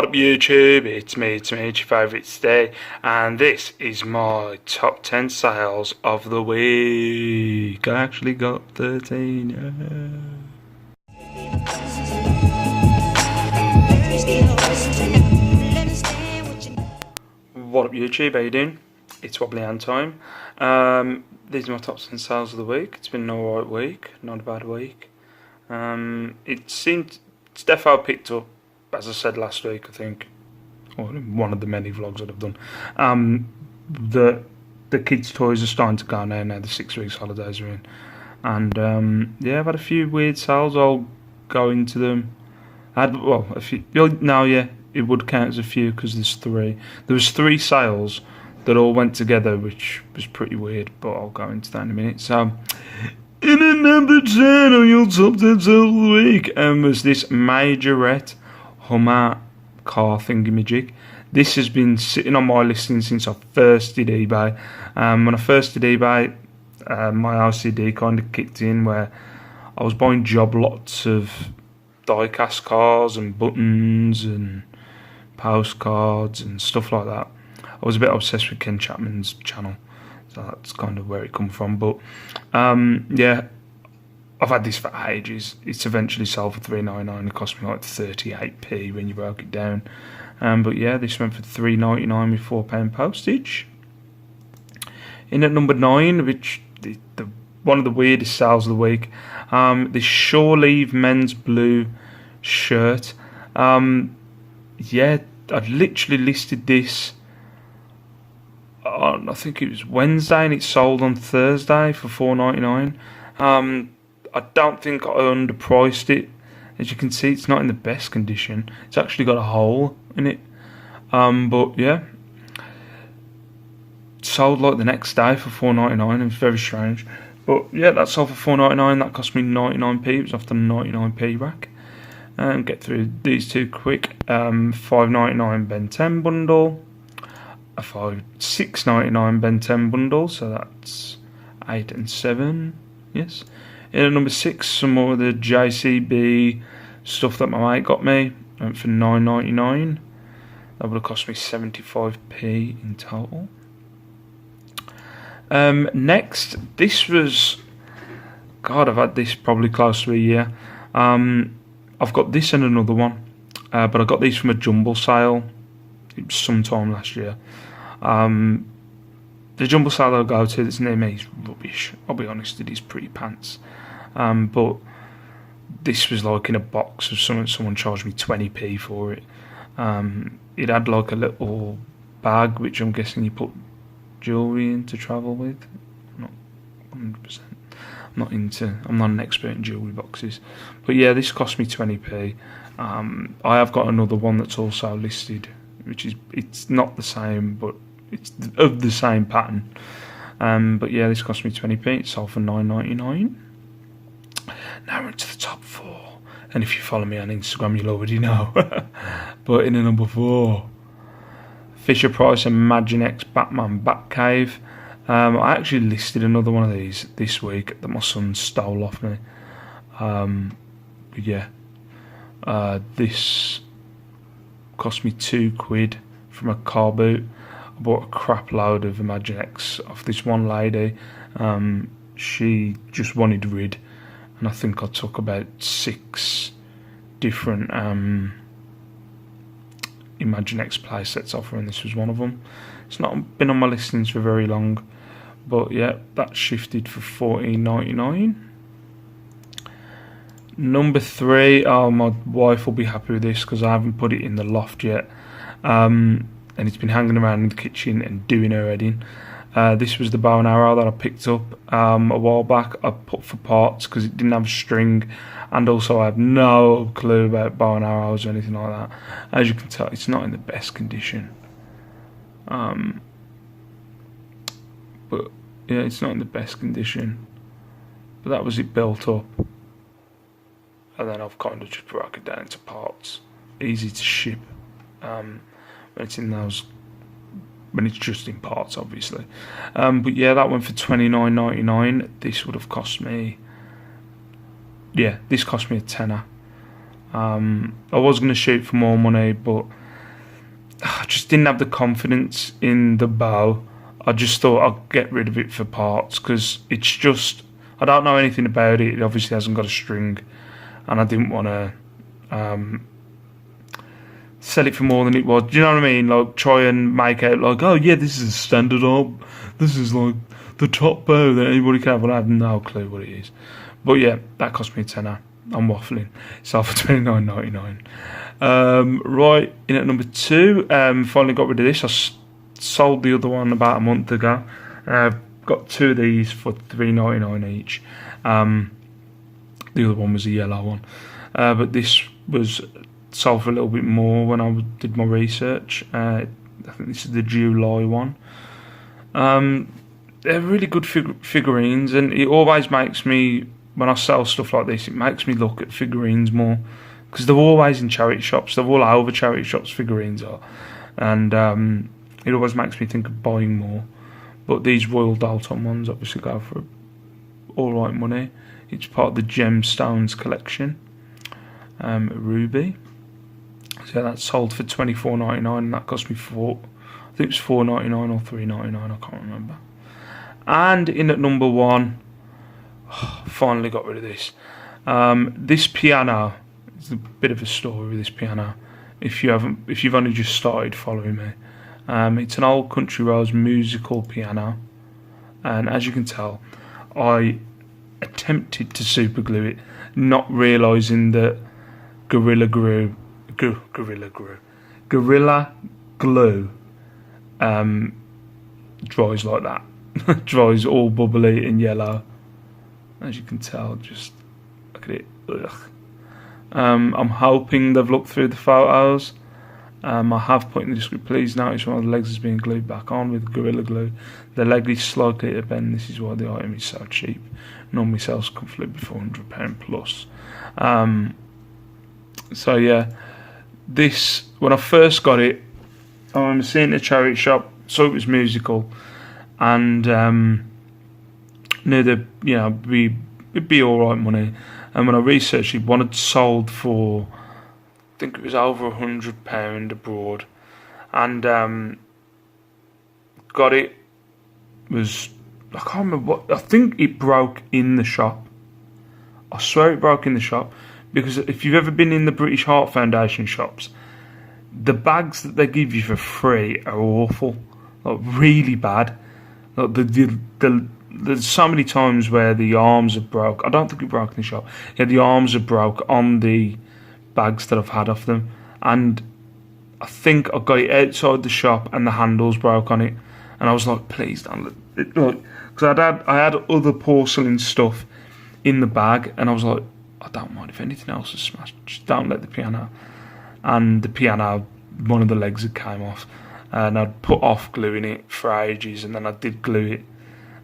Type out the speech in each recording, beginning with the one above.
What up YouTube, it's me, your favourite Stay, and this is my top 10 sales of the week. I actually got 13, What up YouTube, how you doing? It's Wobbly Hand time. These are my top 10 sales of the week. It's been an alright week, not a bad week. It's definitely picked up, as I said last week, I think, or one of the many vlogs that I've done. The kids' toys are starting to go now. The 6 weeks holidays are in, and yeah, I've had a few weird sales. I'll go into them. I had a few. Yeah, it would count as a few because there's 3. There was 3 sales that all went together, which was pretty weird. But I'll go into that in a minute. So, in at number 10 on your top 10 sales of the week, was this Majorette Hummer car thingamajig. This has been sitting on my listing since I first did eBay. When I first did eBay, my OCD kind of kicked in where I was buying job lots of die-cast cars and buttons and postcards and stuff like that. I was a bit obsessed with Ken Chapman's channel, so that's kind of where it come from. But yeah, I've had this for ages. It's eventually sold for $3.99. It cost me like 38p when you broke it down. But yeah, this went for $3.99 with £4 postage. In at number 9, which one of the weirdest sales of the week, this Shore Leave men's blue shirt. Yeah, I'd literally listed this on, I think it was Wednesday, and it sold on Thursday for $4.99. I don't think I underpriced it. As you can see, it's not in the best condition. It's actually got a hole in it. But yeah, it sold like the next day for $4.99. It was very strange. But yeah, that sold for $4.99. That cost me 99p. It was off the 99p rack. Get through these two quick. $5.99 Ben 10 bundle. A $6.99 Ben 10 bundle. So that's 8 and 7. Yes. In at number 6, some more of the JCB stuff that my mate got me. Went for $9.99. That would have cost me 75p in total. Next, this was, God, I've had this probably close to a year. I've got this and another one, but I got these from a jumble sale. It was sometime last year. The jumble sale that I go to that's near me is rubbish. I'll be honest, it is pretty pants. But this was like in a box of something. Someone charged me 20p for it. It had like a little bag, which I'm guessing you put jewellery in to travel with. Not 100%. I'm not an expert in jewellery boxes. But yeah, this cost me 20p. I have got another one that's also listed, it's not the same, but it's of the same pattern. But yeah, this cost me 20p. It sold for $9.99. Now we're into the top 4, and if you follow me on Instagram, you'll already know. But in at number 4, Fisher Price Imaginext Batman Batcave. I actually listed another one of these this week that my son stole off me. Yeah, this cost me £2 from a car boot. I bought a crap load of Imaginext off this one lady. She just wanted rid. And I think I took about 6 different Imaginext play sets off her, and this was one of them. It's not been on my listings for very long, but yeah, that shifted for $14.99. Number 3, my wife will be happy with this because I haven't put it in the loft yet, and it's been hanging around in the kitchen and doing her head in. This was the bow and arrow that I picked up a while back. I put for parts because it didn't have a string, and also I have no clue about bow and arrows or anything like that. As you can tell, it's not in the best condition. But yeah, it's not in the best condition. But that was it built up, and then I've kind of just broke it down into parts, easy to ship. When it's in those. When it's just in parts, obviously. But yeah, that went for $29.99. This would have cost me, yeah, this cost me a tenner. I was going to shoot for more money, but I just didn't have the confidence in the bow. I just thought I'd get rid of it for parts because it's just, I don't know anything about it. It obviously hasn't got a string, and I didn't want to sell it for more than it was. Do you know what I mean? Like, try and make out like, oh yeah, this is a standard arm. This is like the top bow that anybody can have. And I have no clue what it is. But yeah, that cost me a tenner. I'm waffling. It's off for $29.99. Right, in at number 2, finally got rid of this. I sold the other one about a month ago. Got 2 of these for $3.99 each. The other one was a yellow one. But this was sold for a little bit more when I did my research. I think this is the July one. They're really good figurines, and it always makes me, when I sell stuff like this, it makes me look at figurines more, because they're always in charity shops. They're all over charity shops, figurines are, and it always makes me think of buying more. But these Royal Dalton ones obviously go for alright money. It's part of the Gemstones collection. Ruby. So that's sold for $24.99, and that cost me I think it was $4.99 or $3.99, I can't remember. And in at number 1, finally got rid of this. This piano, it's a bit of a story with this piano. If you've only just started following me, it's an old Country Roads musical piano, and as you can tell, I attempted to super glue it, not realising that Gorilla Glue dries like that. Dries all bubbly and yellow, as you can tell. Just look at it. Ugh. I'm hoping they've looked through the photos. I have put in the description, please notice one of the legs is being glued back on with Gorilla Glue. The leg is slightly to bend. This is why the item is so cheap. Normally sells comfortably for £100 plus. So yeah, this, when I first got it, I remember seeing it at a charity shop, saw it was musical, and knew that, you know, it'd be alright money. And when I researched it, one had sold for, I think it was over £100 abroad, and got it, was, I can't remember what, I think it broke in the shop. I swear it broke in the shop, because if you've ever been in the British Heart Foundation shops, the bags that they give you for free are awful, like really bad. Like there's so many times where the arms have broke. I don't think it broke in the shop. Yeah, the arms are broke on the bags that I've had off them, and I think I got it outside the shop and the handles broke on it, and I was like, please don't let it, like, because I had other porcelain stuff in the bag, and I was like, I don't mind if anything else is smashed, just don't let the piano. And the piano, one of the legs had came off, and I'd put off gluing it for ages, and then I did glue it,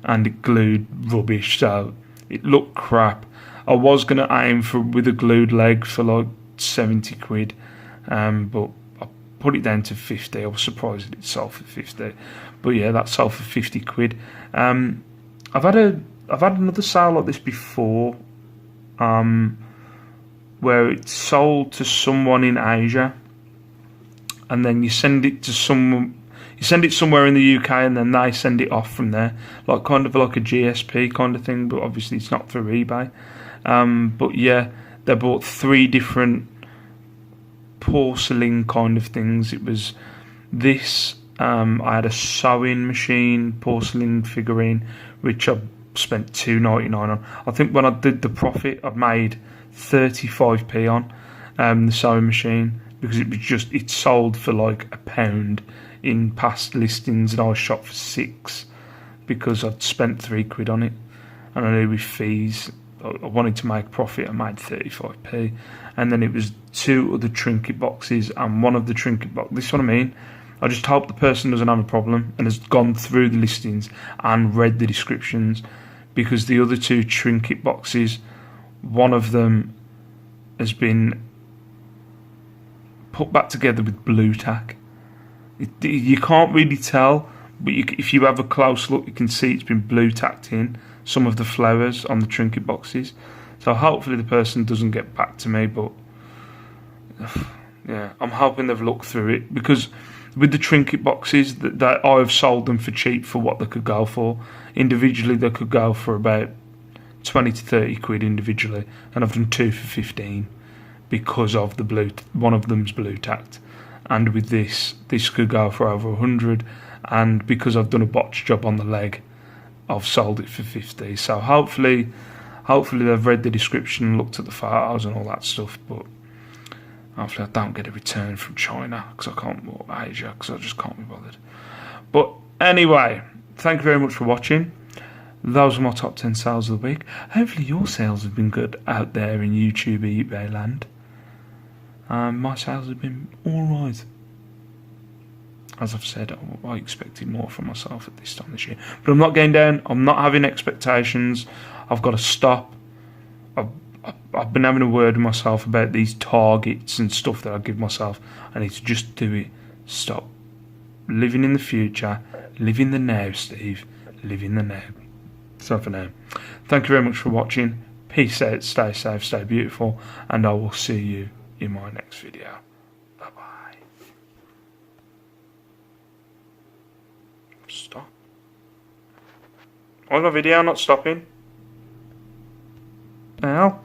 and it glued rubbish, so it looked crap. I was going to aim for with a glued leg for like 70 quid, but I put it down to 50. I was surprised that it sold for 50, but yeah, that sold for 50 quid. I've had another sale like this before, where it's sold to someone in Asia, and then you send it to someone. You send it somewhere in the UK, and then they send it off from there, like kind of like a GSP kind of thing. But obviously, it's not through eBay. But yeah, they bought 3 different porcelain kind of things. It was this. I had a sewing machine porcelain figurine, which I spent $2.99 on. I think when I did the profit, I made 35p on the sewing machine, because it sold for like £1 in past listings, and I was shot for 6 because I'd spent 3 quid on it, and I knew with fees I wanted to make profit. I made 35p, and then it was 2 other trinket boxes, and one of the trinket box. This is what I mean. I just hope the person doesn't have a problem and has gone through the listings and read the descriptions, because the other 2 trinket boxes, one of them has been put back together with blue tack. You can't really tell, but if you have a close look, you can see it's been blue tacked in some of the flowers on the trinket boxes. So hopefully the person doesn't get back to me, but yeah, I'm hoping they've looked through it, because with the trinket boxes, that I've sold them for cheap for what they could go for. Individually, they could go for about 20 to 30 quid individually, and I've done 2 for 15 because of the blue. One of them's blue tacked, and with this could go for over 100. And because I've done a botch job on the leg, I've sold it for 50. So hopefully they've read the description and looked at the photos and all that stuff. But hopefully I don't get a return from China, because I can't, or Asia, because I just can't be bothered. But anyway, thank you very much for watching. Those are my top 10 sales of the week. Hopefully your sales have been good out there in YouTube, eBay land. My sales have been alright. As I've said, I expected more from myself at this time this year. But I'm not going down. I'm not having expectations. I've got to stop. I've been having a word with myself about these targets and stuff that I give myself. I need to just do it. Stop living in the future. Live in the now, Steve. Live in the now. So for now, thank you very much for watching. Peace out, stay safe, stay beautiful, and I will see you in my next video. Bye bye. Stop. Why is my video not stopping? Now.